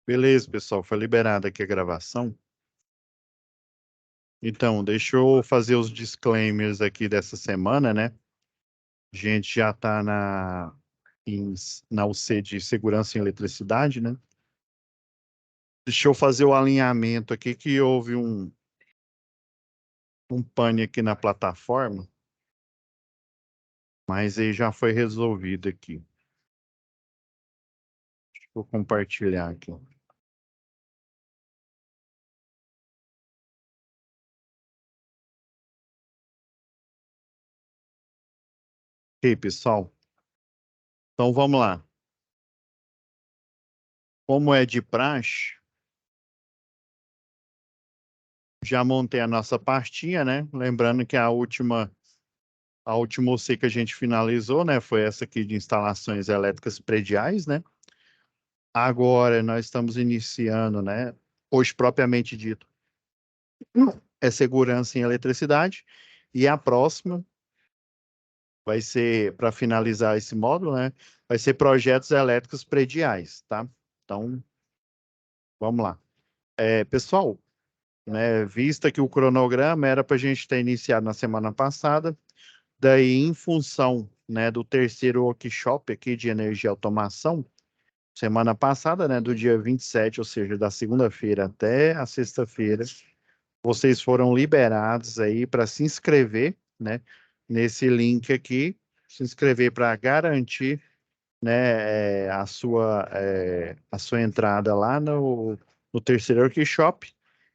Beleza, pessoal, foi liberada aqui a gravação. Então, deixa eu fazer os disclaimers aqui dessa semana, né? A gente já está na UC de Segurança em Eletricidade, né? Deixa eu fazer o alinhamento aqui, que houve um pane aqui na plataforma, mas aí já foi resolvido aqui. Vou compartilhar aqui. Ok, pessoal? Então, vamos lá. Como é de praxe, já montei a nossa pastinha, né? Lembrando que a última OC que a gente finalizou, né, foi essa aqui de instalações elétricas prediais, né? Agora nós estamos iniciando, né, hoje propriamente dito, é segurança em eletricidade, e a próxima vai ser, para finalizar esse módulo, né, vai ser projetos elétricos prediais, tá? Então, vamos lá. Pessoal, né, vista que o cronograma era para a gente ter iniciado na semana passada, daí em função, né, do terceiro workshop aqui de energia e automação, semana passada, né, do dia 27, ou seja, da segunda-feira até a sexta-feira, vocês foram liberados aí para se inscrever, né, nesse link aqui, se inscrever para garantir, né, a sua entrada lá no terceiro workshop.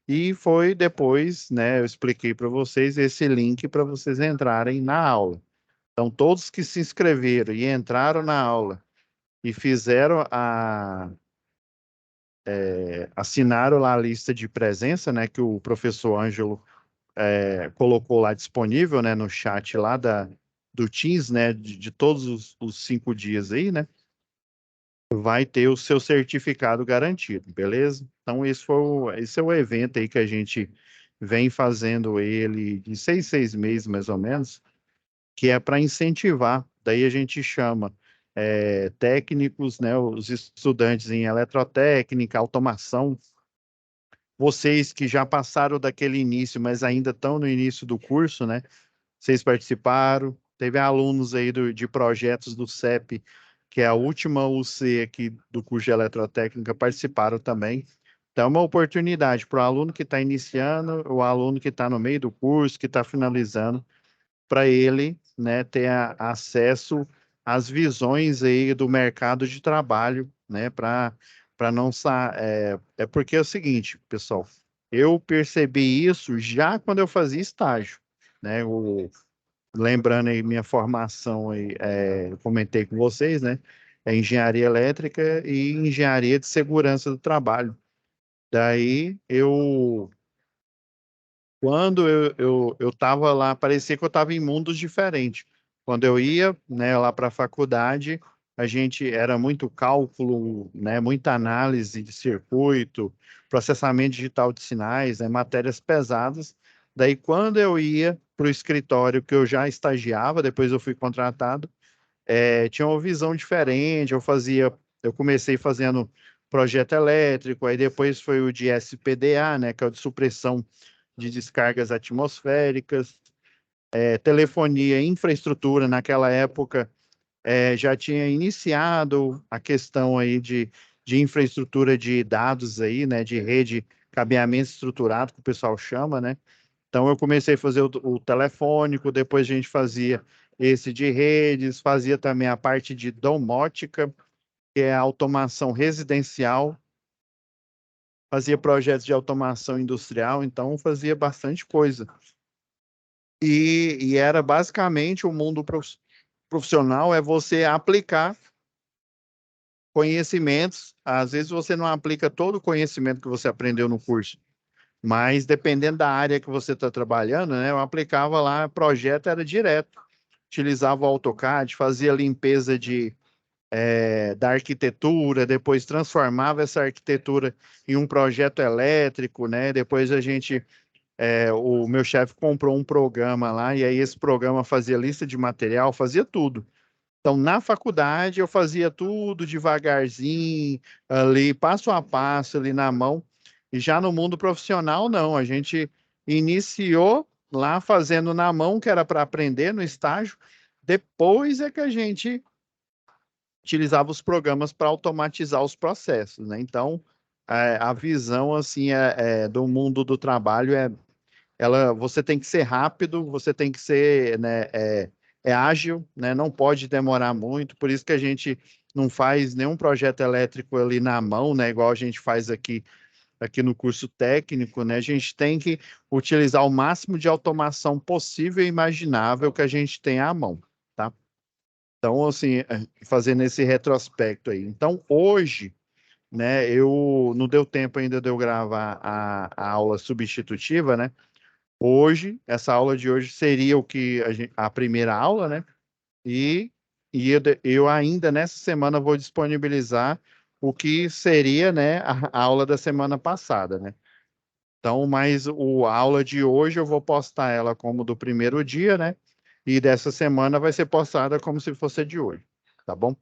E foi depois, né, eu expliquei para vocês esse link para vocês entrarem na aula. Então, todos que se inscreveram e entraram na aula e fizeram assinaram lá a lista de presença, né, que o professor Ângelo colocou lá disponível, né, no chat lá do Teams, né, de todos os 5 dias aí, né, vai ter o seu certificado garantido, beleza? Então, esse é o evento aí que a gente vem fazendo ele de 6 meses, mais ou menos, que é para incentivar. Daí a gente chama técnicos, né, os estudantes em eletrotécnica, automação, vocês que já passaram daquele início, mas ainda estão no início do curso, né? Vocês participaram, teve alunos aí de projetos do CEP, que é a última UC aqui do curso de eletrotécnica, participaram também. Então, é uma oportunidade para o aluno que está iniciando, o aluno que está no meio do curso, que está finalizando, para ele, né, ter acesso às visões aí do mercado de trabalho, né, para não é porque é o seguinte, pessoal, eu percebi isso já quando eu fazia estágio, né, lembrando aí minha formação aí, eu comentei com vocês, né, é engenharia elétrica e engenharia de segurança do trabalho. Daí quando eu estava lá, parecia que eu estava em mundos diferentes. Quando eu ia, né, lá para a faculdade, a gente era muito cálculo, né, muita análise de circuito, processamento digital de sinais, né, matérias pesadas. Daí, quando eu ia para o escritório que eu já estagiava, depois eu fui contratado, tinha uma visão diferente. Eu comecei fazendo projeto elétrico, aí depois foi o de SPDA, né, que é o de supressão de descargas atmosféricas, telefonia, infraestrutura, naquela época já tinha iniciado a questão aí de infraestrutura de dados aí, né, de rede, cabeamento estruturado, que o pessoal chama, né? Então eu comecei a fazer o telefônico, depois a gente fazia esse de redes, fazia também a parte de domótica, que é a automação residencial, fazia projetos de automação industrial, então fazia bastante coisa. E era basicamente o mundo profissional é você aplicar conhecimentos. Às vezes você não aplica todo o conhecimento que você aprendeu no curso, mas dependendo da área que você está trabalhando, né? Eu aplicava lá, projeto era direto. Utilizava o AutoCAD, fazia limpeza da arquitetura, depois transformava essa arquitetura em um projeto elétrico, né? Depois o meu chefe comprou um programa lá, e aí esse programa fazia lista de material, fazia tudo. Então, na faculdade, eu fazia tudo devagarzinho, ali, passo a passo, ali na mão. E já no mundo profissional, não. A gente iniciou lá fazendo na mão, que era para aprender no estágio. Depois é que a gente utilizava os programas para automatizar os processos, né? Então, a visão, assim, do mundo do trabalho você tem que ser rápido, você tem que ser, né, ágil, né, não pode demorar muito, por isso que a gente não faz nenhum projeto elétrico ali na mão, né, igual a gente faz aqui no curso técnico, né, a gente tem que utilizar o máximo de automação possível e imaginável que a gente tem à mão, tá? Então, assim, fazendo esse retrospecto aí. Então, hoje, né, não deu tempo ainda de eu gravar a aula substitutiva, né? Hoje, essa aula de hoje seria a primeira aula, né? E, eu ainda nessa semana vou disponibilizar o que seria, né, a aula da semana passada, né? Então, mas a aula de hoje eu vou postar ela como do primeiro dia, né? E dessa semana vai ser postada como se fosse a de hoje, tá bom?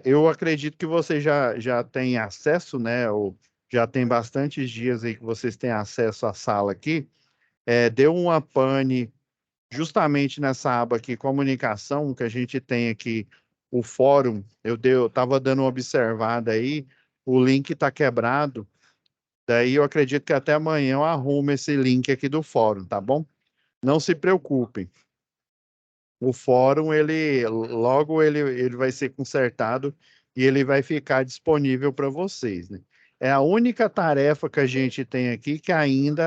Eu acredito que você já tem acesso, né? Ou já tem bastantes dias aí que vocês têm acesso à sala aqui. Deu uma pane justamente nessa aba aqui, comunicação, que a gente tem aqui o fórum. Eu estava dando uma observada aí, o link está quebrado. Daí eu acredito que até amanhã eu arrumo esse link aqui do fórum, tá bom? Não se preocupem. O fórum, logo ele vai ser consertado e ele vai ficar disponível para vocês, né? É a única tarefa que a gente tem aqui que ainda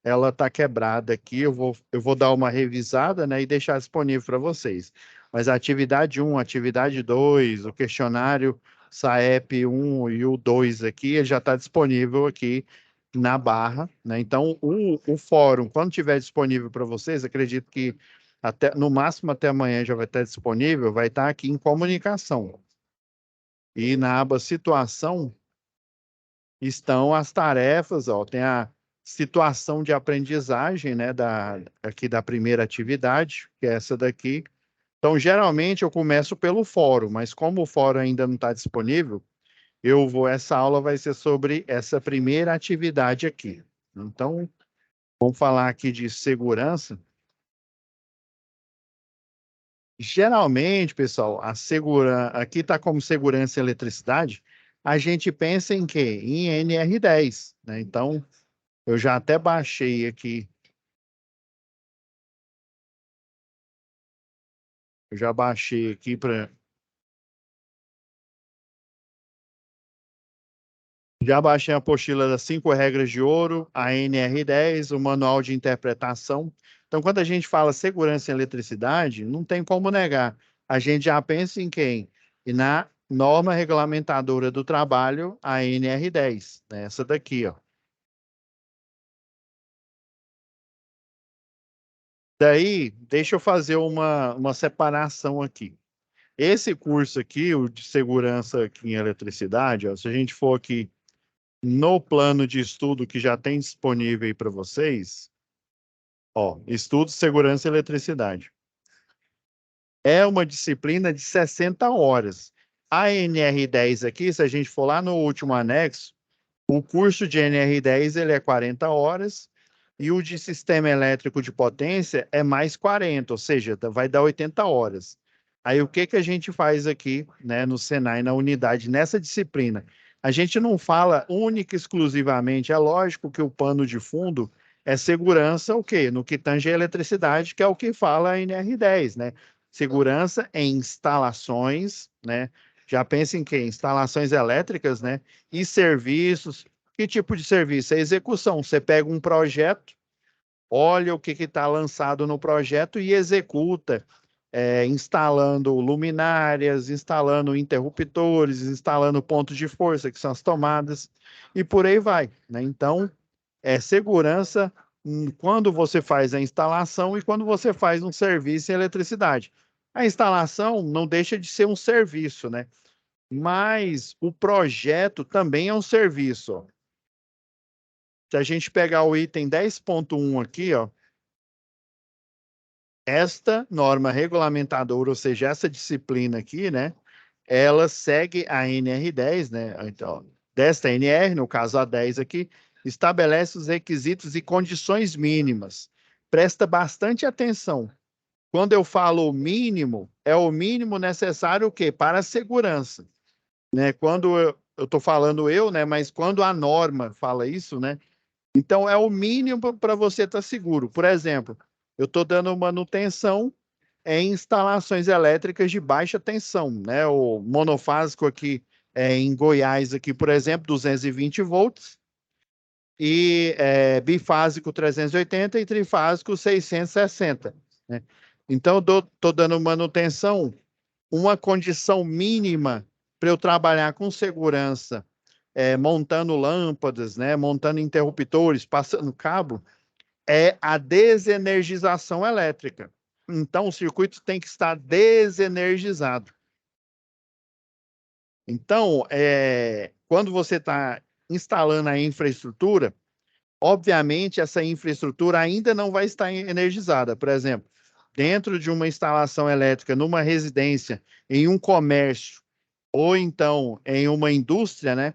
ela está quebrada aqui. Eu vou dar uma revisada, né, e deixar disponível para vocês. Mas a atividade 1, atividade 2, o questionário SAEP 1 e o 2 aqui, ele já está disponível aqui na barra, né? Então, o fórum, quando estiver disponível para vocês, acredito que no máximo até amanhã já vai estar disponível, vai estar aqui em comunicação. E na aba situação estão as tarefas, ó, tem a situação de aprendizagem, né, aqui da primeira atividade, que é essa daqui. Então, geralmente eu começo pelo fórum, mas como o fórum ainda não está disponível, essa aula vai ser sobre essa primeira atividade aqui. Então, vamos falar aqui de segurança. Geralmente, pessoal, aqui está como segurança e eletricidade, a gente pensa em quê? Em NR10, né? Então, eu já até baixei aqui, eu já baixei aqui para Já baixei a apostila das 5 regras de ouro, a NR10, o manual de interpretação. Então, quando a gente fala segurança em eletricidade, não tem como negar. A gente já pensa em quem? E na norma regulamentadora do trabalho, a NR10, né? Essa daqui, ó. Daí, deixa eu fazer uma separação aqui. Esse curso aqui, o de segurança aqui em eletricidade, ó, se a gente for aqui no plano de estudo que já tem disponível aí para vocês, ó, estudo, segurança e eletricidade. É uma disciplina de 60 horas. A NR10 aqui, se a gente for lá no último anexo, o curso de NR10 ele é 40 horas e o de sistema elétrico de potência é mais 40, ou seja, vai dar 80 horas. Aí o que que a gente faz aqui, né, no Senai, na unidade, nessa disciplina? A gente não fala única e exclusivamente, é lógico que o pano de fundo é segurança, o quê? No que tange a eletricidade, que é o que fala a NR10, né? Segurança em instalações, né? Já pensa em quê? Instalações elétricas, né? E serviços. Que tipo de serviço? É execução. Você pega um projeto, olha o que está lançado no projeto e executa, instalando luminárias, instalando interruptores, instalando pontos de força, que são as tomadas, e por aí vai, né? Então, segurança quando você faz a instalação e quando você faz um serviço em eletricidade. A instalação não deixa de ser um serviço, né? Mas o projeto também é um serviço, ó. Se a gente pegar o item 10.1 aqui, ó, esta norma regulamentadora, ou seja, essa disciplina aqui, né, ela segue a NR10, né? Então, desta NR, no caso a 10 aqui, estabelece os requisitos e condições mínimas. Presta bastante atenção. Quando eu falo mínimo, é o mínimo necessário o quê? Para a segurança, né? Quando eu estou falando eu, né? Mas quando a norma fala isso, né? Então é o mínimo para você estar seguro. Por exemplo, eu estou dando manutenção em instalações elétricas de baixa tensão, né? O monofásico aqui em Goiás, aqui, por exemplo, 220 volts, e bifásico 380 e trifásico 660, né? Então, eu estou dando manutenção, uma condição mínima para eu trabalhar com segurança, montando lâmpadas, né? Montando interruptores, passando cabo, é a desenergização elétrica. Então, o circuito tem que estar desenergizado. Então, quando você está instalando a infraestrutura, obviamente essa infraestrutura ainda não vai estar energizada. Por exemplo, dentro de uma instalação elétrica, numa residência, em um comércio, ou então em uma indústria, né?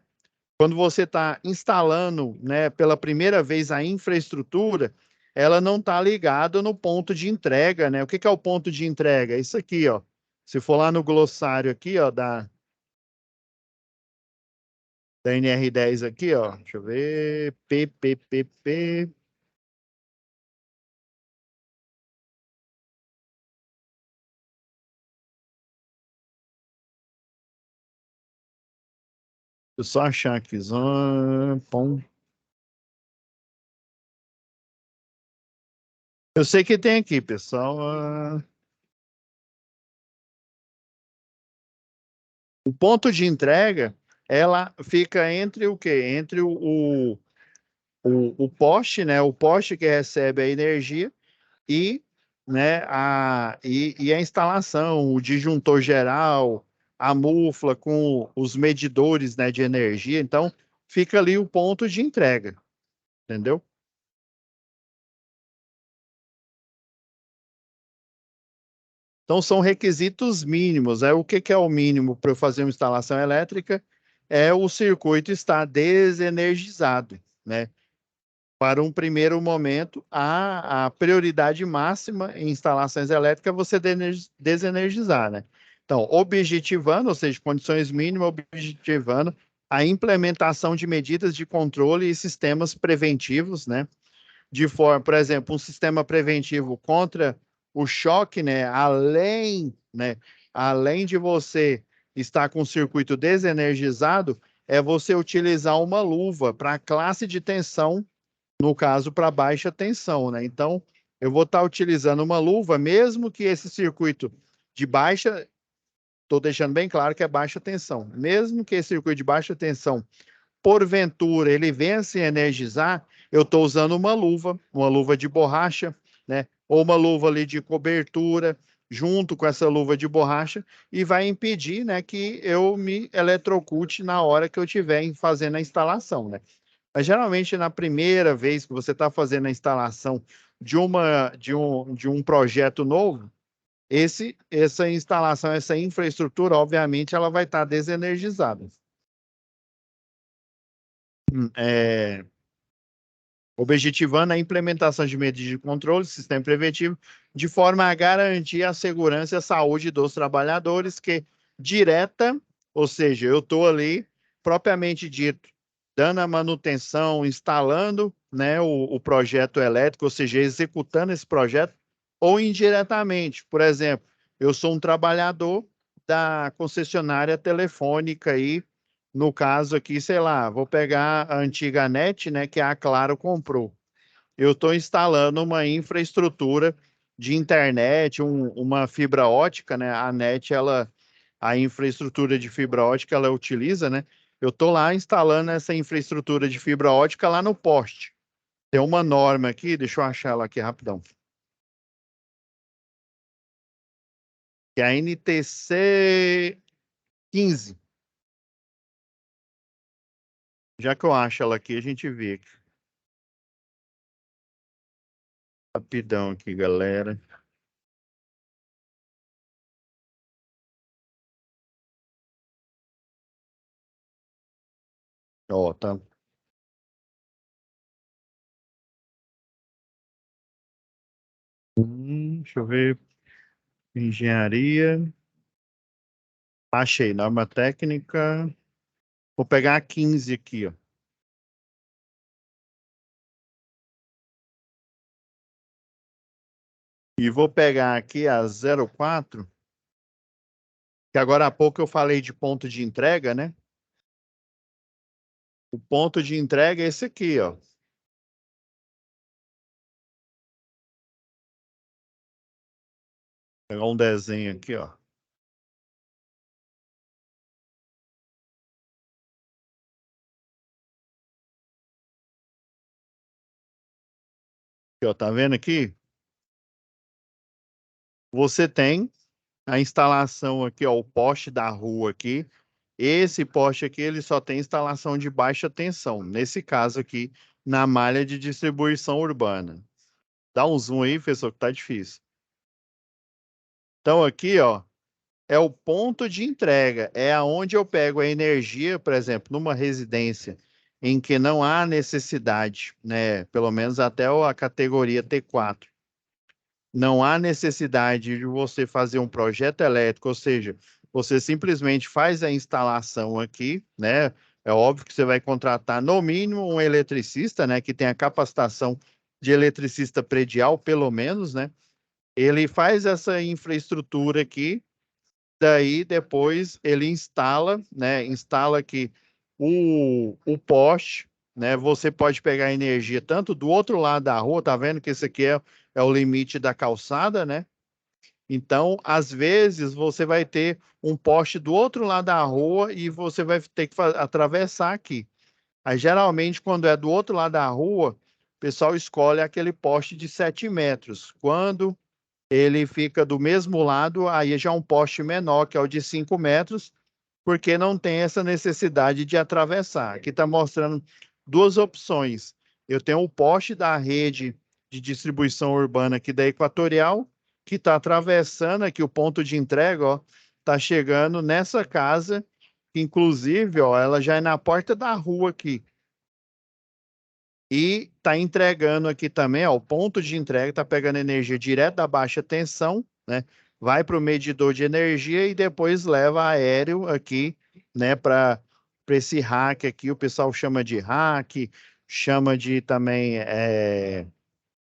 Quando você está instalando, né, pela primeira vez a infraestrutura, ela não está ligada no ponto de entrega, né? O que que é o ponto de entrega? É isso aqui, ó. Se for lá no glossário aqui, ó, da NR10 aqui, ó. Deixa eu ver. PPPP. Deixa eu só achar aqui. Pom. Eu sei que tem aqui, pessoal. O ponto de entrega, ela fica entre o quê? Entre o poste, né? O poste que recebe a energia e, né, e a instalação, o disjuntor geral, a mufla com os medidores, né, de energia. Então, fica ali o ponto de entrega, entendeu? Então, são requisitos mínimos. O que que é o mínimo para eu fazer uma instalação elétrica? É o circuito estar desenergizado, né? Para um primeiro momento, a prioridade máxima em instalações elétricas é você desenergizar, né? Então, objetivando, ou seja, condições mínimas, objetivando a implementação de medidas de controle e sistemas preventivos, né? De forma, por exemplo, um sistema preventivo contra o choque, né? Além de você estar com o circuito desenergizado, é você utilizar uma luva para a classe de tensão, no caso, para baixa tensão, né? Então, eu vou estar utilizando uma luva, mesmo que esse circuito de baixa, estou deixando bem claro que é baixa tensão, mesmo que esse circuito de baixa tensão, porventura, ele venha se energizar, eu estou usando uma luva de borracha, né? Ou uma luva ali de cobertura, junto com essa luva de borracha, e vai impedir, né, que eu me eletrocute na hora que eu estiver fazendo a instalação, né? Mas geralmente na primeira vez que você está fazendo a instalação de um projeto novo, essa instalação, essa infraestrutura, obviamente, ela vai estar desenergizada. É, objetivando a implementação de medidas de controle, sistema preventivo, de forma a garantir a segurança e a saúde dos trabalhadores, que direta, ou seja, eu estou ali, propriamente dito, dando a manutenção, instalando, né, o projeto elétrico, ou seja, executando esse projeto, ou indiretamente. Por exemplo, eu sou um trabalhador da concessionária telefônica aí, no caso aqui, sei lá, vou pegar a antiga NET, né, que a Claro comprou. Eu estou instalando uma infraestrutura de internet, uma fibra ótica, né? A NET, a infraestrutura de fibra ótica, ela utiliza, né? Eu estou lá instalando essa infraestrutura de fibra ótica lá no poste. Tem uma norma aqui, deixa eu achar ela aqui rapidão. Que é a NTC 15. Já que eu acho ela aqui, a gente vê aqui. Rapidão aqui, galera. Ó, tá. Deixa eu ver. Engenharia. Achei, norma técnica. Vou pegar a 15 aqui, ó. E vou pegar aqui a 04, que agora há pouco eu falei de ponto de entrega, né? O ponto de entrega é esse aqui, ó. Vou pegar um desenho aqui, ó. Aqui, ó, tá vendo aqui? Você tem a instalação aqui, ó, o poste da rua aqui. Esse poste aqui, ele só tem instalação de baixa tensão. Nesse caso aqui, na malha de distribuição urbana. Dá um zoom aí, professor, que tá difícil. Então aqui, ó, é o ponto de entrega. É aonde eu pego a energia, por exemplo, numa residência em que não há necessidade, né? Pelo menos até a categoria T4. Não há necessidade de você fazer um projeto elétrico, ou seja, você simplesmente faz a instalação aqui, né? É óbvio que você vai contratar no mínimo um eletricista, né, que tenha capacitação de eletricista predial, pelo menos, né? Ele faz essa infraestrutura aqui, daí depois ele instala, né? Instala aqui o poste, né? Você pode pegar energia tanto do outro lado da rua, tá vendo que esse aqui é o limite da calçada, né? Então, às vezes, você vai ter um poste do outro lado da rua e você vai ter que atravessar aqui. Aí, geralmente, quando é do outro lado da rua, o pessoal escolhe aquele poste de 7 metros. Quando ele fica do mesmo lado, aí já é um poste menor, que é o de 5 metros, porque não tem essa necessidade de atravessar. Aqui está mostrando duas opções. Eu tenho o poste da rede de distribuição urbana aqui da Equatorial, que está atravessando aqui o ponto de entrega, ó, está chegando nessa casa, que inclusive, ó, ela já é na porta da rua aqui. E está entregando aqui também, ó, o ponto de entrega está pegando energia direto da baixa tensão, né? Vai para o medidor de energia e depois leva aéreo aqui, né? Para esse rack aqui, o pessoal chama de rack, chama de também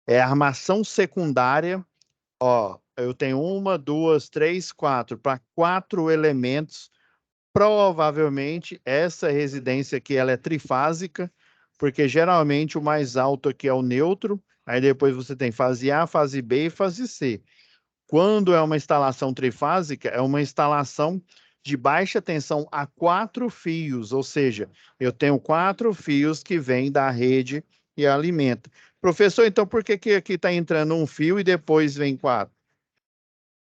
armação secundária. Ó, eu tenho uma, duas, três, quatro, para 4 elementos. Provavelmente essa residência aqui ela é trifásica, porque geralmente o mais alto aqui é o neutro, aí depois você tem fase A, fase B e fase C. Quando é uma instalação trifásica, é uma instalação de baixa tensão a 4 fios, ou seja, eu tenho 4 fios que vêm da rede e alimenta. Professor, então por que que aqui está entrando um fio e depois vem 4?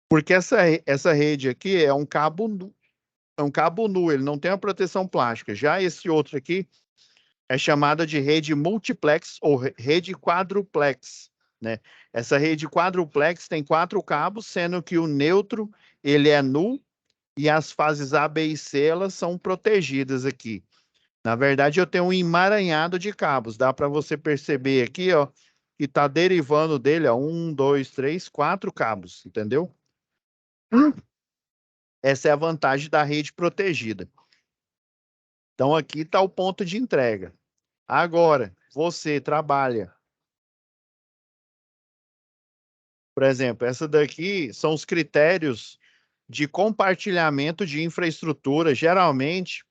Porque essa rede aqui é um cabo nu, ele não tem a proteção plástica. Já esse outro aqui é chamada de rede multiplex ou rede quadruplex, né? Essa rede quadruplex tem 4 cabos, sendo que o neutro ele é nu e as fases A, B e C elas são protegidas aqui. Na verdade, eu tenho um emaranhado de cabos. Dá para você perceber aqui, ó, que está derivando dele, ó, 1, 2, 3, 4 cabos, entendeu? Essa é a vantagem da rede protegida. Então, aqui está o ponto de entrega. Agora, você trabalha, por exemplo, essa daqui são os critérios de compartilhamento de infraestrutura. Geralmente,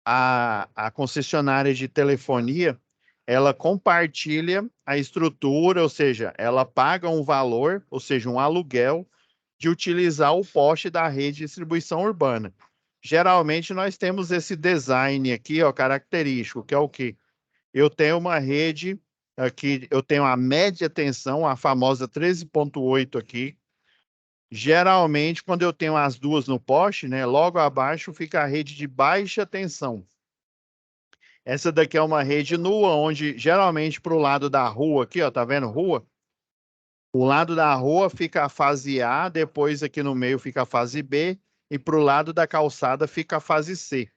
a concessionária de telefonia, ela compartilha a estrutura, ou seja, ela paga um valor, ou seja, um aluguel, de utilizar o poste da rede de distribuição urbana. Geralmente, nós temos esse design aqui, ó, característico, que é o quê? Eu tenho uma rede aqui, eu tenho a média tensão, a famosa 13,8 aqui. Geralmente, quando eu tenho as duas no poste, né, logo abaixo fica a rede de baixa tensão. Essa daqui é uma rede nua, onde geralmente para o lado da rua aqui, ó, tá vendo rua? O lado da rua fica a fase A, depois aqui no meio fica a fase B, e para o lado da calçada fica a fase C.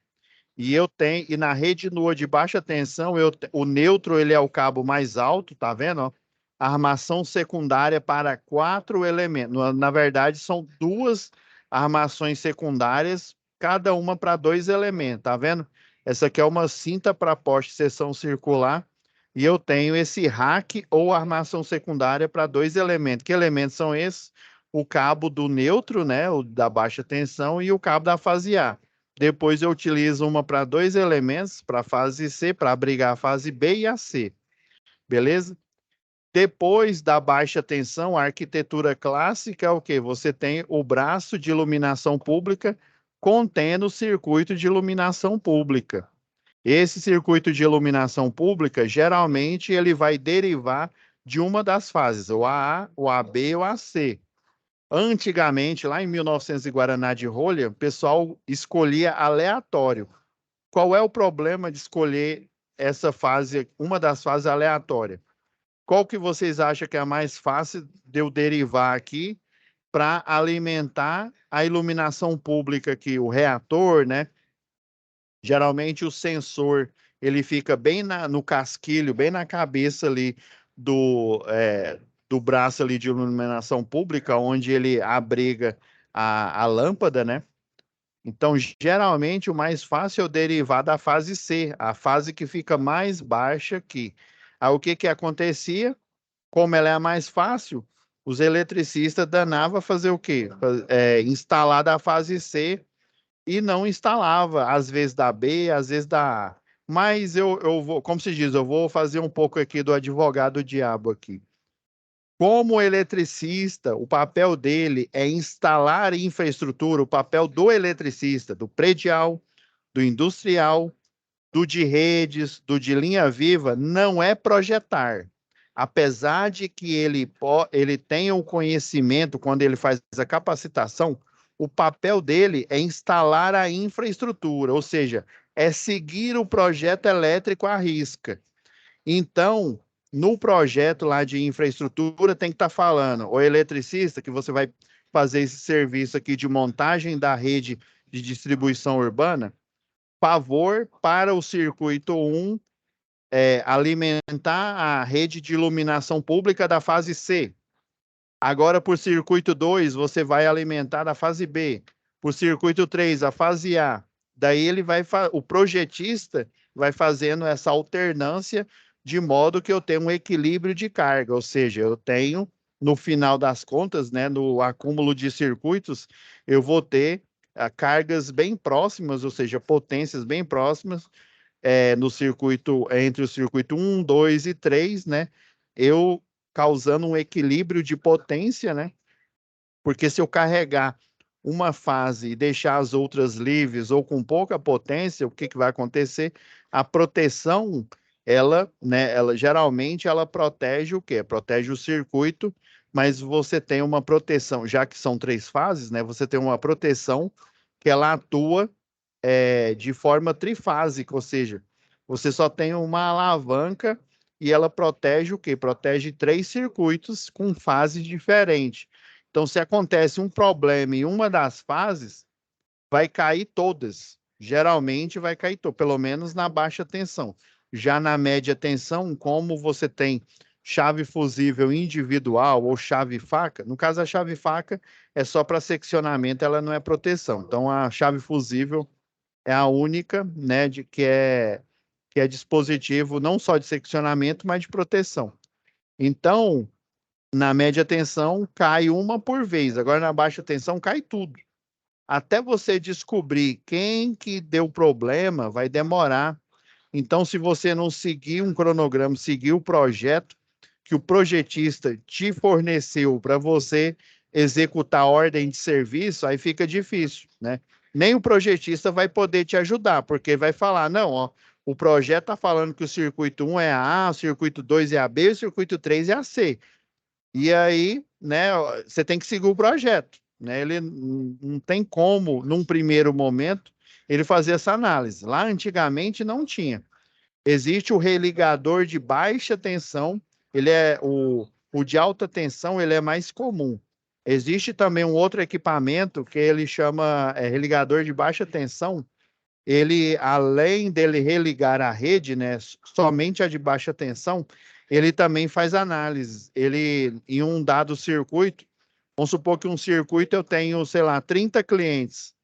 E na rede nua de baixa tensão, o neutro ele é o cabo mais alto, tá vendo? Ó? Armação secundária para 4 elementos. Na verdade, são 2 armações secundárias, cada uma para 2 elementos, tá vendo? Essa aqui é uma cinta para poste seção circular, e eu tenho esse rack ou armação secundária para 2 elementos. Que elementos são esses? O cabo do neutro, né, o da baixa tensão, e o cabo da fase A. Depois eu utilizo uma para 2 elementos, para a fase C, para abrigar a fase B e a C. Beleza? Depois da baixa tensão, a arquitetura clássica é o quê? Você tem o braço de iluminação pública contendo o circuito de iluminação pública. Esse circuito de iluminação pública, geralmente, ele vai derivar de uma das fases, o AA, o AB ou a C. Antigamente, lá em 1900 e Guaraná de rolha, o pessoal escolhia aleatório. Qual é o problema de escolher essa fase, uma das fases aleatórias? Qual que vocês acham que é a mais fácil de eu derivar aqui para alimentar a iluminação pública aqui? O reator, né? Geralmente o sensor ele fica bem no casquilho, bem na cabeça ali do braço ali de iluminação pública, onde ele abriga a lâmpada, né? Então, geralmente, o mais fácil é eu derivar da fase C, a fase que fica mais baixa aqui. Aí, o que que acontecia? Como ela é a mais fácil, os eletricistas danavam fazer o quê? Instalar da fase C e não instalava, às vezes da B, às vezes da A. Mas eu vou, como se diz, eu vou fazer um pouco aqui do advogado diabo aqui. Como eletricista, o papel dele é instalar infraestrutura, o papel do eletricista, do predial, do industrial, do de redes, do de linha viva, não é projetar. Apesar de que ele tenha o conhecimento, quando ele faz a capacitação, o papel dele é instalar a infraestrutura, ou seja, é seguir o projeto elétrico à risca. Então, no projeto lá de infraestrutura, tem que estar falando, o eletricista, que você vai fazer esse serviço aqui de montagem da rede de distribuição urbana, favor para o circuito 1 alimentar a rede de iluminação pública da fase C. Agora, por circuito 2, você vai alimentar da fase B. Por circuito 3, a fase A. Daí o projetista vai fazendo essa alternância de modo que eu tenho um equilíbrio de carga, ou seja, eu tenho, no final das contas, né, no acúmulo de circuitos, eu vou ter cargas bem próximas, ou seja, potências bem próximas, no circuito, entre o circuito 1, 2 e 3, né? Eu causando um equilíbrio de potência, né? Porque se eu carregar uma fase e deixar as outras livres ou com pouca potência, o que que vai acontecer? A proteção, ela geralmente ela protege o quê? Protege o circuito, mas você tem uma proteção, já que são 3 fases, né? Você tem uma proteção que ela atua de forma trifásica, ou seja, você só tem uma alavanca e ela protege o quê? Protege 3 circuitos com fases diferentes. Então, se acontece um problema em uma das fases, vai cair todas. Geralmente vai cair pelo menos na baixa tensão. Já na média tensão, como você tem chave fusível individual ou chave faca, no caso a chave faca é só para seccionamento, ela não é proteção. Então a chave fusível é a única, né, que é dispositivo não só de seccionamento, mas de proteção. Então, na média tensão, cai uma por vez. Agora, na baixa tensão, cai tudo. Até você descobrir quem que deu problema, vai demorar. Então, se você não seguir um cronograma, seguir o projeto que o projetista te forneceu para você executar a ordem de serviço, aí fica difícil, né? Nem o projetista vai poder te ajudar, porque vai falar, não, ó, o projeto está falando que o circuito 1 é a A, o circuito 2 é a B, o circuito 3 é a C. E aí, né, você tem que seguir o projeto, né? Ele não tem como, num primeiro momento, ele fazer essa análise. Lá antigamente não tinha. Existe o religador de baixa tensão, ele é o de alta tensão, ele é mais comum. Existe também um outro equipamento que ele chama religador de baixa tensão, ele, além dele religar a rede, né, somente a de baixa tensão, ele também faz análise. Ele, em um dado circuito, vamos supor que um circuito eu tenho, sei lá, 30 clientes.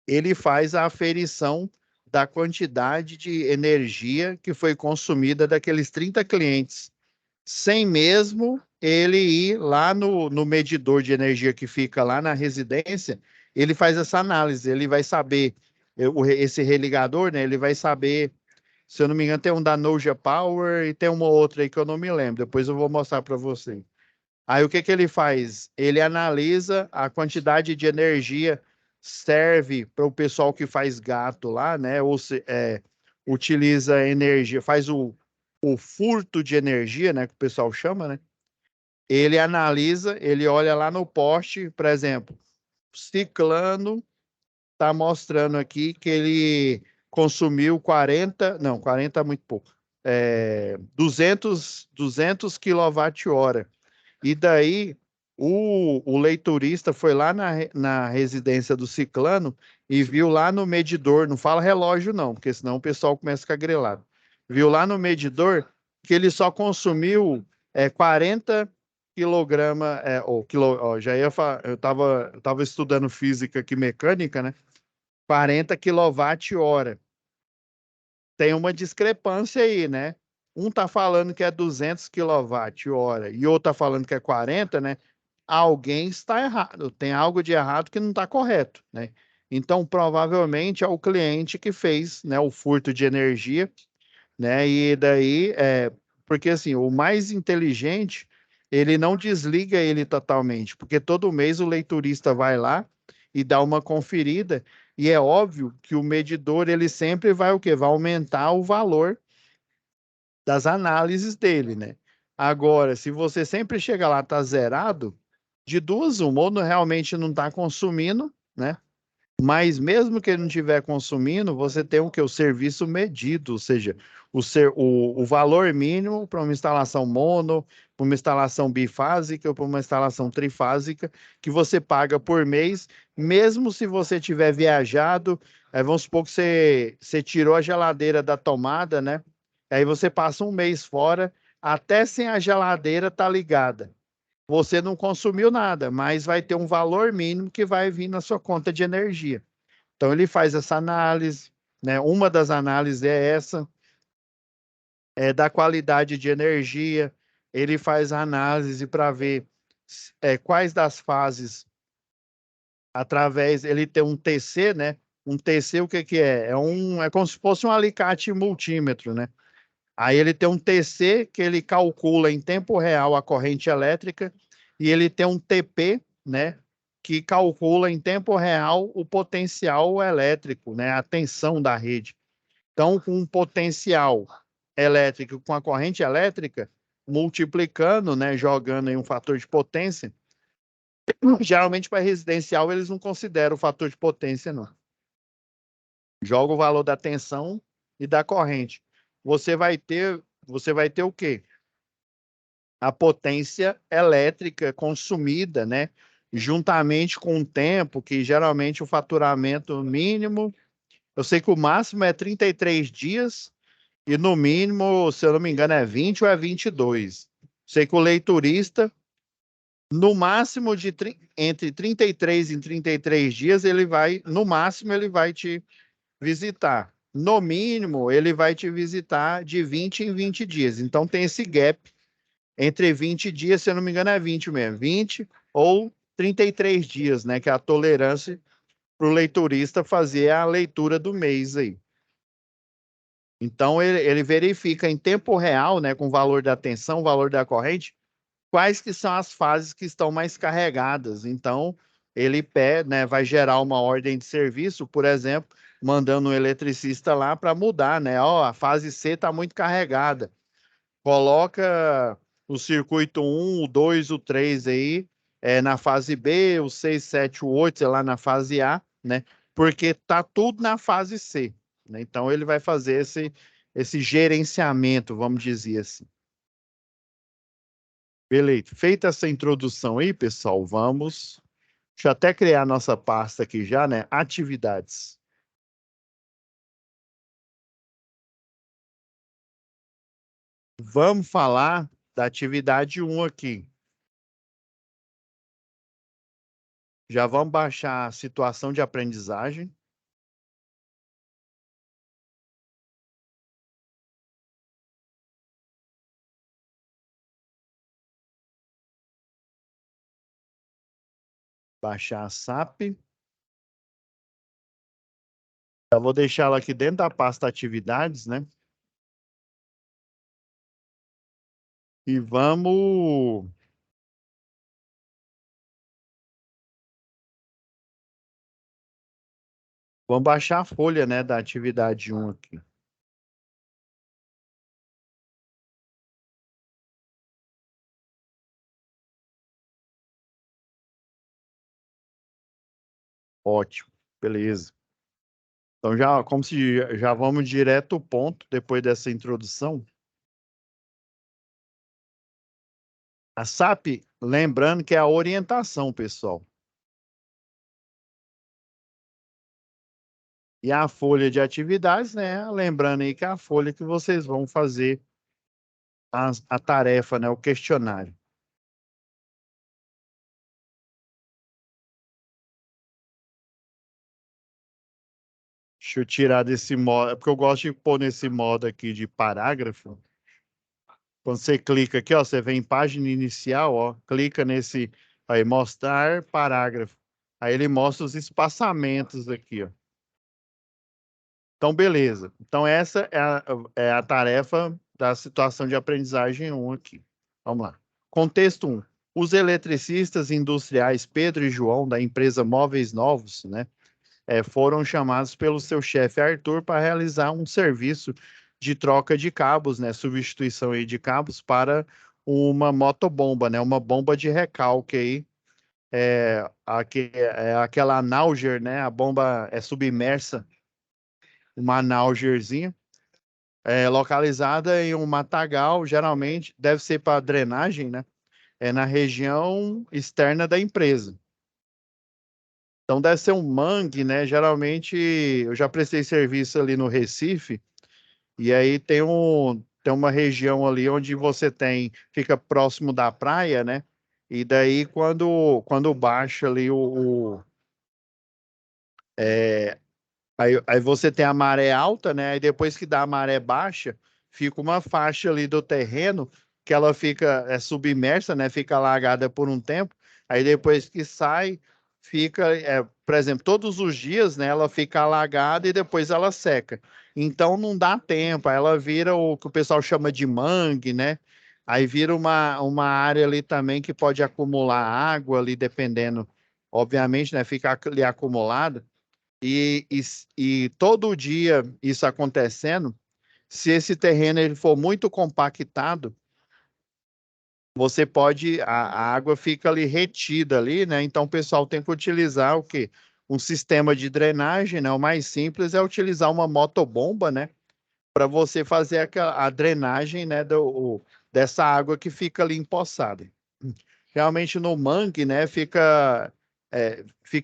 Ele faz a aferição da quantidade de energia que foi consumida daqueles 30 clientes, sem mesmo ele ir lá no medidor de energia que fica lá na residência, ele faz essa análise, ele vai saber, esse religador, né, ele vai saber, se eu não me engano, tem um da Noja Power e tem uma outra aí que eu não me lembro, depois eu vou mostrar para você. Aí o que que ele faz? Ele analisa a quantidade de energia, serve para o pessoal que faz gato lá, né? Ou se, utiliza energia, faz o furto de energia, né? Que o pessoal chama, né? Ele analisa, ele olha lá no poste, por exemplo, Ciclano está mostrando aqui que ele consumiu 40, não, 40 é muito pouco, 200 quilowatt-hora. E daí o leiturista foi lá na residência do Ciclano e viu lá no medidor, não fala relógio não, porque senão o pessoal começa a ficar grelado. Viu lá no medidor que ele só consumiu 40 quilogramas, já ia eu tava estudando física aqui, mecânica, né? 40 quilowatt-hora. Tem uma discrepância aí, né? Um tá falando que é 200 kWh e outro tá falando que é 40, né? Alguém está errado, tem algo de errado que não está correto, né? Então, provavelmente é o cliente que fez, né, o furto de energia, né? E daí, porque assim, o mais inteligente, ele não desliga ele totalmente, porque todo mês o leiturista vai lá e dá uma conferida, e é óbvio que o medidor, ele sempre vai o quê? Vai aumentar o valor das análises dele, né? Agora, se você sempre chega lá, tá zerado, de duas, uma, ou realmente não está consumindo, né? Mas mesmo que ele não estiver consumindo, você tem o que? O serviço medido, ou seja, o valor mínimo para uma instalação mono, para uma instalação bifásica ou para uma instalação trifásica, que você paga por mês, mesmo se você tiver viajado, vamos supor que você tirou a geladeira da tomada, né? Aí você passa um mês fora, até sem a geladeira tá ligada. Você não consumiu nada, mas vai ter um valor mínimo que vai vir na sua conta de energia. Então ele faz essa análise, né? Uma das análises é essa, da qualidade de energia. Ele faz a análise para ver quais das fases, através, ele tem um TC, né? Um TC, o que que é? É como se fosse um alicate multímetro, né? Aí ele tem um TC que ele calcula em tempo real a corrente elétrica e ele tem um TP, né, que calcula em tempo real o potencial elétrico, né, a tensão da rede. Então, com um potencial elétrico com a corrente elétrica, multiplicando, né, jogando em um fator de potência, geralmente para residencial eles não consideram o fator de potência, não. Joga o valor da tensão e da corrente. Você vai ter o quê? A potência elétrica consumida, né? Juntamente com o tempo, que geralmente o faturamento mínimo, eu sei que o máximo é 33 dias e no mínimo, se eu não me engano, é 20 ou é 22. Sei que o leiturista, no máximo entre 33 e 33 dias, no máximo, ele vai te visitar. No mínimo, ele vai te visitar de 20 em 20 dias. Então, tem esse gap entre 20 dias, se eu não me engano, é 20 mesmo, 20 ou 33 dias, né? Que é a tolerância para o leiturista fazer a leitura do mês aí. Então, ele verifica em tempo real, né, com o valor da tensão, o valor da corrente, quais que são as fases que estão mais carregadas. Então, ele né, vai gerar uma ordem de serviço, por exemplo, mandando um eletricista lá para mudar, né? Ó, a fase C está muito carregada. Coloca o circuito 1, o 2, o 3 aí, na fase B, o 6, 7, o 8, sei lá, na fase A, né? Porque tá tudo na fase C, né? Então ele vai fazer esse gerenciamento, vamos dizer assim. Beleza. Feita essa introdução aí, pessoal, vamos. Deixa eu até criar a nossa pasta aqui já, né? Atividades. Vamos falar da atividade 1 aqui. Já vamos baixar a situação de aprendizagem. Baixar a SAP. Eu vou deixar ela aqui dentro da pasta atividades, né? E vamos baixar a folha, né, da atividade 1 aqui. Ótimo, beleza. Então já vamos direto ao ponto depois dessa introdução. A SAP, lembrando que é a orientação, pessoal. E a folha de atividades, né? Lembrando aí que é a folha que vocês vão fazer a tarefa, né? O questionário. Deixa eu tirar desse modo, é porque eu gosto de pôr nesse modo aqui de parágrafo. Quando você clica aqui, ó, você vem em página inicial, ó, clica nesse aí, mostrar parágrafo. Aí ele mostra os espaçamentos aqui, ó. Então, beleza. Então, essa é a tarefa da situação de aprendizagem 1 aqui. Vamos lá. Contexto 1. Os eletricistas industriais Pedro e João, da empresa Móveis Novos, né, foram chamados pelo seu chefe Arthur para realizar um serviço de troca de cabos, né, substituição aí de cabos para uma motobomba, né, uma bomba de recalque aí, aquela Nauger, né, a bomba é submersa, uma Naugerzinha, localizada em um matagal, geralmente deve ser para drenagem, né, na região externa da empresa. Então deve ser um mangue, né? Geralmente eu já prestei serviço ali no Recife, e aí tem uma região ali onde fica próximo da praia, né? E daí quando baixa ali aí você tem a maré alta, né? Aí depois que dá a maré baixa, fica uma faixa ali do terreno que ela fica submersa, né? Fica alagada por um tempo. Aí depois que sai, fica, por exemplo, todos os dias, né? Ela fica alagada e depois ela seca. Então não dá tempo. Aí ela vira o que o pessoal chama de mangue, né? Aí vira uma área ali também que pode acumular água ali, dependendo, obviamente, né? Fica ali acumulada. E, e, e todo dia isso acontecendo, se esse terreno ele for muito compactado, a água fica ali retida ali, né? Então o pessoal tem que utilizar o quê? Um sistema de drenagem, né? O mais simples é utilizar uma motobomba, né? Para você fazer a drenagem, né? Dessa água que fica ali empoçada. Realmente no mangue, né? Fica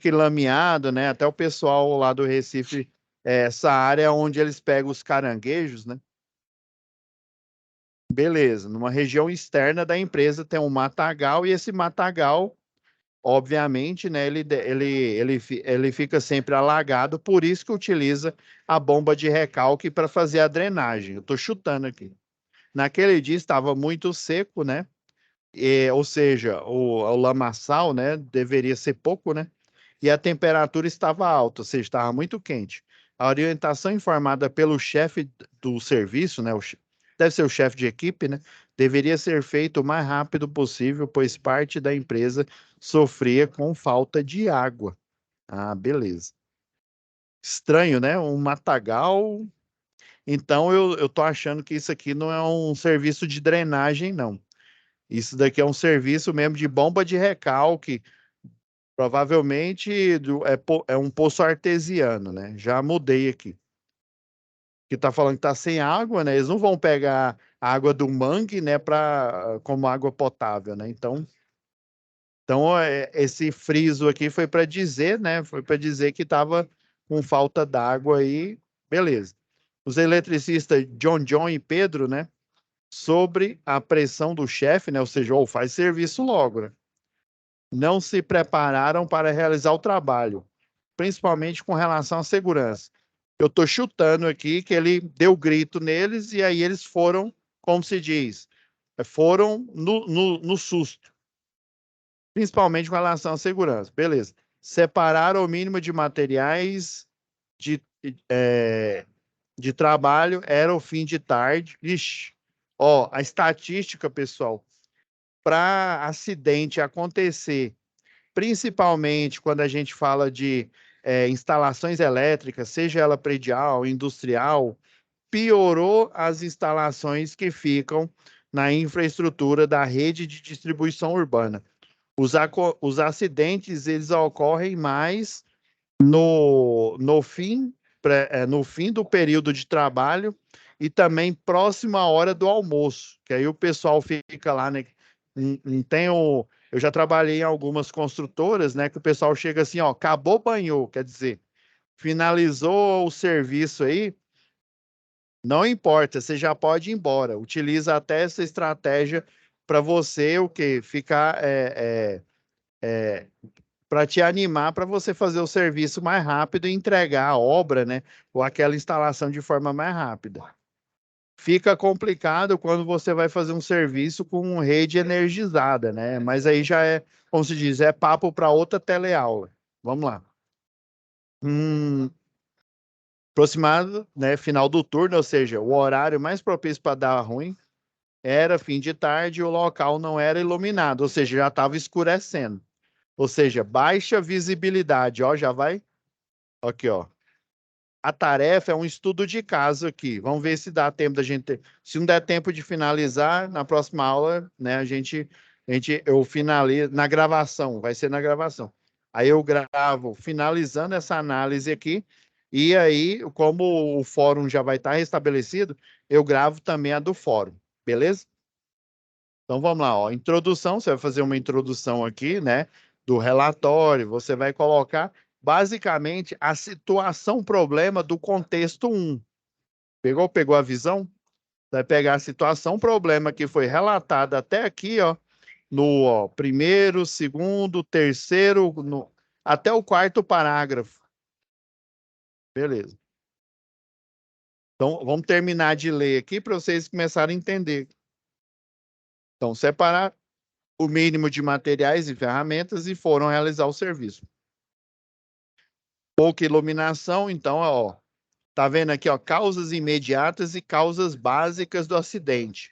enlameado, né? Até o pessoal lá do Recife, essa área onde eles pegam os caranguejos, né? Beleza, numa região externa da empresa tem um matagal e esse matagal, obviamente, né, ele fica sempre alagado, por isso que utiliza a bomba de recalque para fazer a drenagem. Eu estou chutando aqui. Naquele dia estava muito seco, né? Ou seja, o lamaçal, né, deveria ser pouco, né? E a temperatura estava alta, ou seja, estava muito quente. A orientação informada pelo chefe do serviço, né, deve ser o chefe de equipe, né, deveria ser feito o mais rápido possível, pois parte da empresa sofria com falta de água. Ah, beleza. Estranho, né? Um matagal. Então eu tô achando que isso aqui não é um serviço de drenagem, não. Isso daqui é um serviço mesmo de bomba de recalque, provavelmente é um poço artesiano, né? Já mudei aqui. Que tá falando que tá sem água, né? Eles não vão pegar a água do mangue, né, como água potável, né? Então esse friso aqui foi para dizer, né? Foi para dizer que estava com falta d'água aí, beleza. Os eletricistas John e Pedro, né? sobre a pressão do chefe, né? Ou seja, ou faz serviço logo, né? Não se prepararam para realizar o trabalho, principalmente com relação à segurança. Eu estou chutando aqui que ele deu grito neles e aí eles foram, como se diz, foram no susto, principalmente com relação à segurança. Beleza. Separar o mínimo de materiais de, é, de trabalho era o fim de tarde. Ixi, ó, a estatística, pessoal, para acidente acontecer, principalmente quando a gente fala de instalações elétricas, seja ela predial, industrial, piorou as instalações que ficam na infraestrutura da rede de distribuição urbana. Os acidentes eles ocorrem mais no fim do período de trabalho e também próximo à hora do almoço, que aí o pessoal fica lá, né? Não tem eu já trabalhei em algumas construtoras, né? Que o pessoal chega assim, ó, acabou, banhou, quer dizer, finalizou o serviço aí, não importa, você já pode ir embora. Utiliza até essa estratégia para você o quê? Ficar para te animar para você fazer o serviço mais rápido e entregar a obra, né? Ou aquela instalação de forma mais rápida. Fica complicado quando você vai fazer um serviço com rede energizada, né? Mas aí já é, como se diz, é papo para outra teleaula. Vamos lá. Aproximado, né? Final do turno, ou seja, o horário mais propício para dar ruim era fim de tarde e o local não era iluminado, ou seja, já estava escurecendo. Ou seja, baixa visibilidade, ó, já vai. Aqui, ó. A tarefa é um estudo de caso aqui. Vamos ver se dá tempo da gente. Se não der tempo de finalizar, na próxima aula, né, eu finalizo na gravação, vai ser na gravação. Aí eu gravo finalizando essa análise aqui, e aí, como o fórum já vai estar restabelecido, eu gravo também a do fórum, beleza? Então vamos lá, ó. Introdução, você vai fazer uma introdução aqui, né, do relatório, você vai colocar basicamente a situação problema do contexto 1. Pegou a visão? Vai pegar a situação problema que foi relatada até aqui, ó, no primeiro, segundo, terceiro, até o quarto parágrafo. Beleza. Então vamos terminar de ler aqui para vocês começarem a entender. Então, separar o mínimo de materiais e ferramentas e foram realizar o serviço. Pouca iluminação, então, ó, tá vendo aqui, ó, causas imediatas e causas básicas do acidente.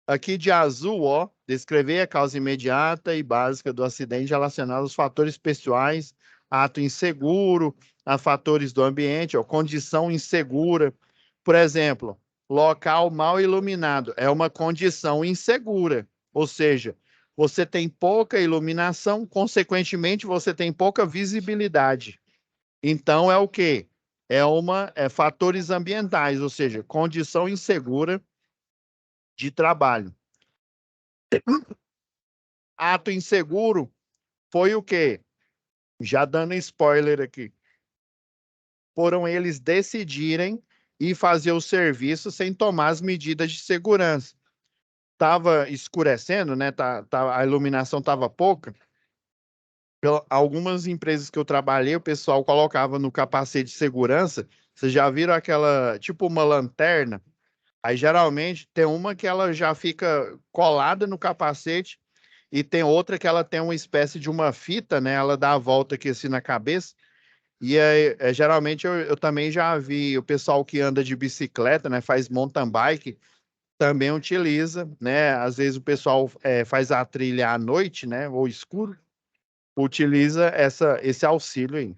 Aqui de azul, ó, descrever a causa imediata e básica do acidente relacionada aos fatores pessoais, ato inseguro, a fatores do ambiente, ó, condição insegura. Por exemplo, local mal iluminado é uma condição insegura, ou seja, você tem pouca iluminação, consequentemente, você tem pouca visibilidade. Então, é o quê? É fatores ambientais, ou seja, condição insegura de trabalho. Ato inseguro foi o quê? Já dando spoiler aqui. Foram eles decidirem ir fazer o serviço sem tomar as medidas de segurança. Estava escurecendo, né? A iluminação estava pouca. Algumas empresas que eu trabalhei, o pessoal colocava no capacete de segurança. Vocês já viram aquela, tipo uma lanterna? Aí geralmente tem uma que ela já fica colada no capacete e tem outra que ela tem uma espécie de uma fita, né? Ela dá a volta aqui assim na cabeça. E aí, geralmente eu também já vi o pessoal que anda de bicicleta, né? Faz mountain bike, também utiliza, né? Às vezes o pessoal faz a trilha à noite, né? Ou escuro, utiliza esse auxílio aí.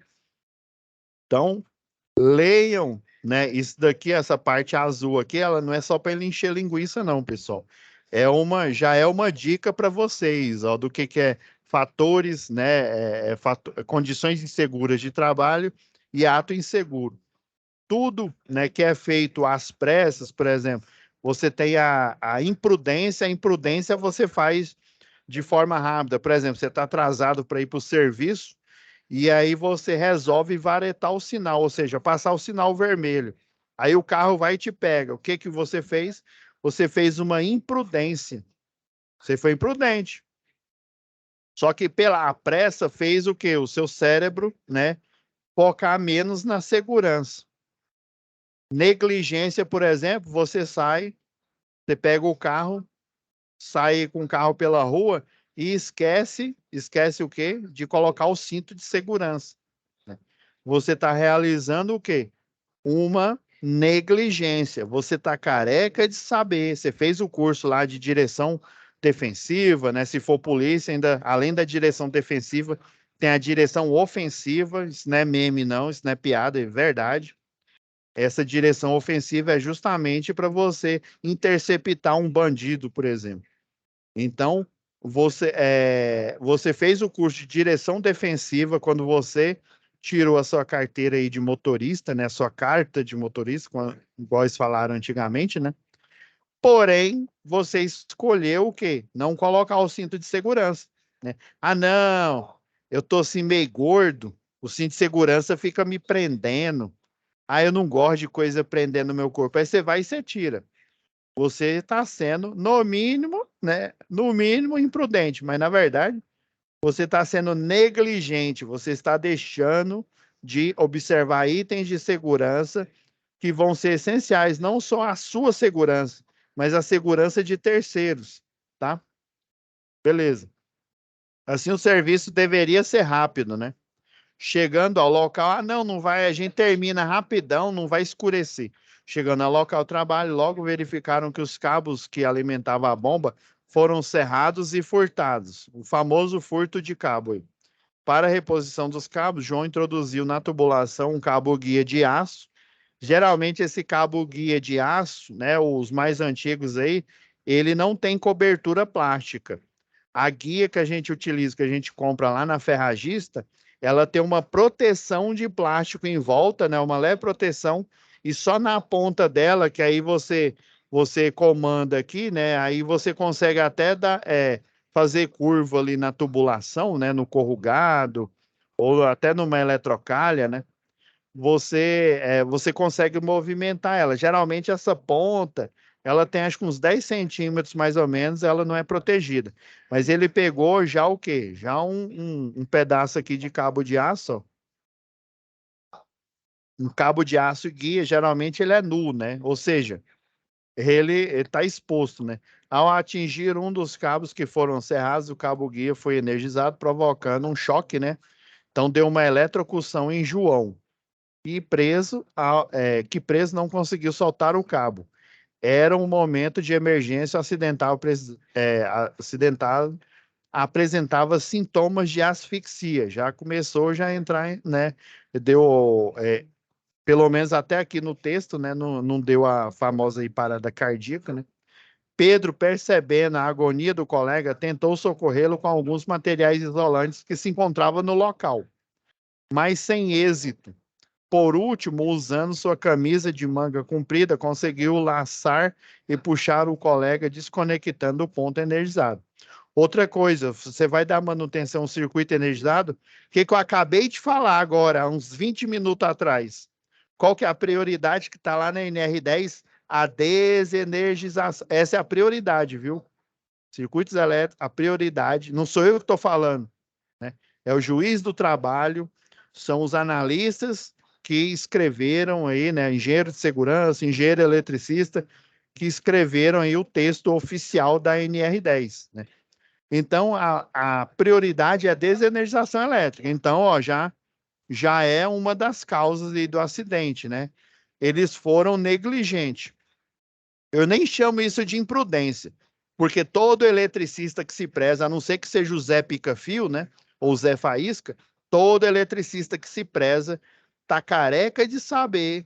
Então, leiam, né? Isso daqui, essa parte azul aqui, ela não é só para ele encher linguiça, não, pessoal. Já é uma dica para vocês, ó, do que é fatores, né? Condições inseguras de trabalho e ato inseguro. Tudo, né, que é feito às pressas, por exemplo, você tem a imprudência você faz de forma rápida. Por exemplo, você está atrasado para ir para o serviço, e aí você resolve varetar o sinal, ou seja, passar o sinal vermelho. Aí o carro vai e te pega. O que que você fez? você fez uma imprudência. Você foi imprudente. Só que pela pressa fez o quê? O seu cérebro, né, focar menos na segurança. Negligência, por exemplo, você sai, você pega o carro, sai com o carro pela rua e esquece o quê? De colocar o cinto de segurança. Né? Você está realizando o quê? Uma negligência. Você está careca de saber. Você fez o curso lá de direção defensiva, né? Se for polícia, ainda além da direção defensiva, tem a direção ofensiva. Isso não é meme, não, isso não é piada, é verdade. Essa direção ofensiva é justamente para você interceptar um bandido, por exemplo. Então, você fez o curso de direção defensiva quando você tirou a sua carteira aí de motorista, né? Sua carta de motorista, igual eles falaram antigamente, né? Porém, você escolheu o quê? Não colocar o cinto de segurança, né? Ah, não, eu tô assim meio gordo, o cinto de segurança fica me prendendo. Ah, eu não gosto de coisa prendendo no meu corpo. Aí você vai e você tira. Você está sendo, no mínimo, né? No mínimo, imprudente, mas na verdade, você está sendo negligente, você está deixando de observar itens de segurança que vão ser essenciais, não só a sua segurança, mas a segurança de terceiros, tá? Beleza. Assim, o serviço deveria ser rápido, né? Chegando ao local, ah, não, não vai, a gente termina rapidão, não vai escurecer. Chegando ao local de trabalho, logo verificaram que os cabos que alimentavam a bomba foram serrados e furtados. O famoso furto de cabo aí. Para a reposição dos cabos, João introduziu na tubulação um cabo guia de aço. Geralmente esse cabo guia de aço, né, os mais antigos aí, ele não tem cobertura plástica. A guia que a gente utiliza, que a gente compra lá na ferragista, ela tem uma proteção de plástico em volta, né? Uma leve proteção, e só na ponta dela, que aí você comanda aqui, né? Aí você consegue até fazer curva ali na tubulação, né? No corrugado, ou até numa eletrocalha, né? Você consegue movimentar ela. Geralmente essa ponta, ela tem acho que uns 10 centímetros mais ou menos, ela não é protegida. Mas ele pegou já o quê? Já um pedaço aqui de cabo de aço, ó. Um cabo de aço guia, geralmente ele é nu, né? Ou seja, ele está exposto, né? Ao atingir um dos cabos que foram serrados, o cabo guia foi energizado, provocando um choque, né? Então deu uma eletrocução em João. Que preso não conseguiu soltar o cabo. Era um momento de emergência acidental, acidentado, apresentava sintomas de asfixia, já começou já a entrar, né? Deu, pelo menos até aqui no texto, né? Não deu a famosa aí parada cardíaca, né? Pedro, percebendo a agonia do colega, tentou socorrê-lo com alguns materiais isolantes que se encontravam no local, mas sem êxito. Por último, usando sua camisa de manga comprida, conseguiu laçar e puxar o colega, desconectando o ponto energizado. Outra coisa, você vai dar manutenção ao circuito energizado? O que eu acabei de falar agora, uns 20 minutos atrás. Qual que é a prioridade que está lá na NR10? A desenergização. Essa é a prioridade, viu? Circuitos elétricos, a prioridade. Não sou eu que estou falando, né? É o juiz do trabalho, são os analistas que escreveram aí, né, engenheiro de segurança, engenheiro eletricista, que escreveram aí o texto oficial da NR10, né? Então, a prioridade é a desenergização elétrica. Então, ó, já é uma das causas aí do acidente, né? Eles foram negligentes. Eu nem chamo isso de imprudência, porque todo eletricista que se preza, a não ser que seja o Zé Pica-Fio, né? Ou Zé Faísca, todo eletricista que se preza tá careca de saber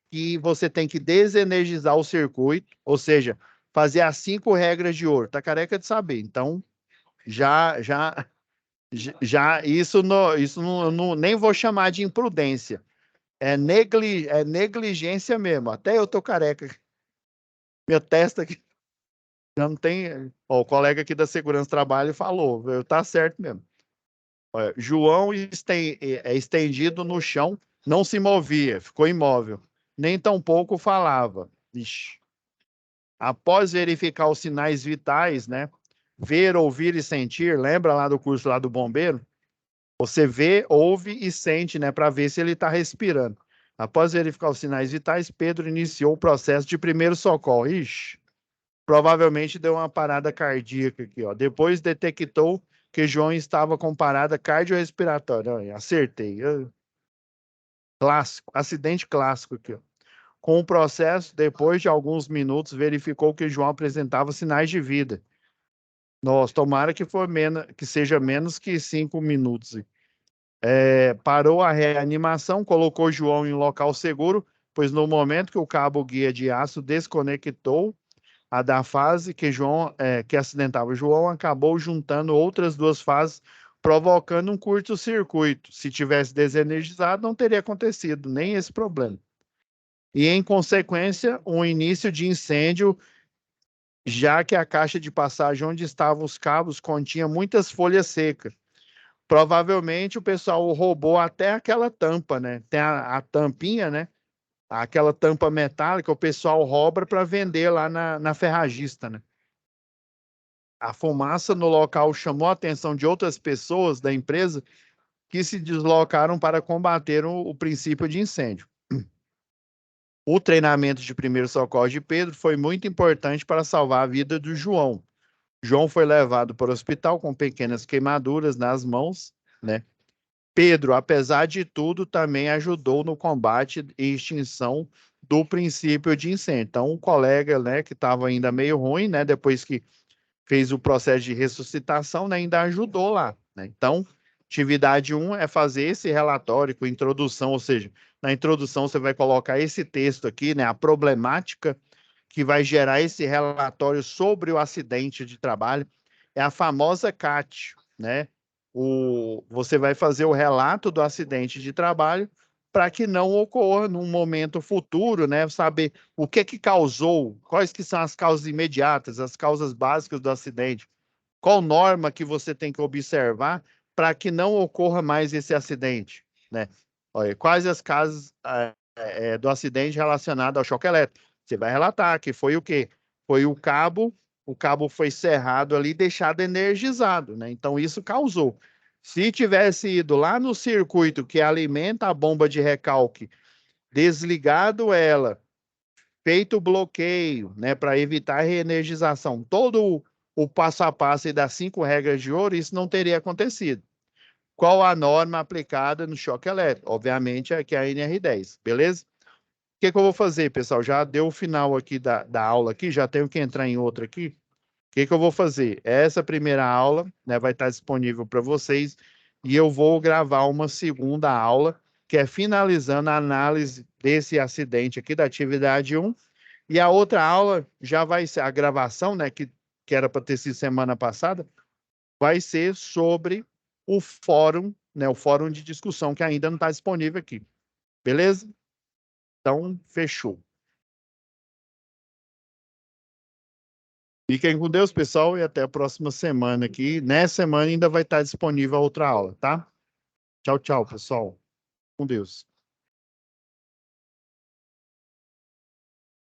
que você tem que desenergizar o circuito, ou seja, fazer as 5 regras de ouro. Tá careca de saber. Então, já, já, já isso nem vou chamar de imprudência. É negligência mesmo. Até eu tô careca. Minha testa aqui já não tem. Ó, o colega aqui da Segurança do Trabalho falou, tá certo mesmo. Olha, João estendido no chão, não se movia, ficou imóvel. Nem tampouco falava. Ixi. Após verificar os sinais vitais, né? Ver, ouvir e sentir, lembra lá do curso lá do bombeiro? Você vê, ouve e sente, né, para ver se ele está respirando. Após verificar os sinais vitais, Pedro iniciou o processo de primeiro socorro. Ixi, provavelmente deu uma parada cardíaca aqui, ó. Depois detectou que João estava com parada cardiorrespiratória. Olha, acertei. Clássico, acidente clássico aqui, ó. Com o processo, depois de alguns minutos, verificou que João apresentava sinais de vida. Nossa, tomara que, que seja menos que 5 minutos. Parou a reanimação, colocou João em local seguro, pois no momento que o cabo guia de aço desconectou a da fase que acidentava João, acabou juntando outras duas fases, provocando um curto-circuito. Se tivesse desenergizado, não teria acontecido nem esse problema. E, em consequência, um início de incêndio, já que a caixa de passagem onde estavam os cabos continha muitas folhas secas. Provavelmente o pessoal roubou até aquela tampa, né? Tem a tampinha, né? Aquela tampa metálica, o pessoal rouba para vender lá na ferragista, né? A fumaça no local chamou a atenção de outras pessoas da empresa que se deslocaram para combater o princípio de incêndio. O treinamento de primeiro socorro de Pedro foi muito importante para salvar a vida do João. João foi levado para o hospital com pequenas queimaduras nas mãos, né? Pedro, apesar de tudo, também ajudou no combate e extinção do princípio de incêndio. Então, o colega, né, que estava ainda meio ruim, né, depois que fez o processo de ressuscitação, né, ainda ajudou lá, né? Então, atividade 1 é fazer esse relatório com introdução, ou seja, na introdução você vai colocar esse texto aqui, né, a problemática que vai gerar esse relatório sobre o acidente de trabalho, é a famosa CAT, né? Você vai fazer o relato do acidente de trabalho para que não ocorra num momento futuro, né? Saber o que causou, quais que são as causas imediatas, as causas básicas do acidente, qual norma que você tem que observar para que não ocorra mais esse acidente, né? Olha, quais as causas do acidente relacionado ao choque elétrico? Você vai relatar que foi o quê? Foi o cabo foi serrado ali e deixado energizado, né? Então isso causou. Se tivesse ido lá no circuito que alimenta a bomba de recalque, desligado ela, feito o bloqueio, né, para evitar a reenergização, todo o passo a passo e das 5 regras de ouro, isso não teria acontecido. Qual a norma aplicada no choque elétrico? Obviamente, aqui é a NR10, beleza? O que eu vou fazer, pessoal? Já deu o final aqui da aula aqui, já tenho que entrar em outra aqui. O que eu vou fazer? Essa primeira aula, né, vai estar disponível para vocês e eu vou gravar uma segunda aula, que é finalizando a análise desse acidente aqui da atividade 1. E a outra aula já vai ser a gravação, né, que era para ter sido semana passada, vai ser sobre o fórum, né, o fórum de discussão que ainda não está disponível aqui. Beleza? Então, fechou. Fiquem com Deus, pessoal, e até a próxima semana aqui. Nessa semana ainda vai estar disponível a outra aula, tá? Tchau, tchau, pessoal. Com Deus.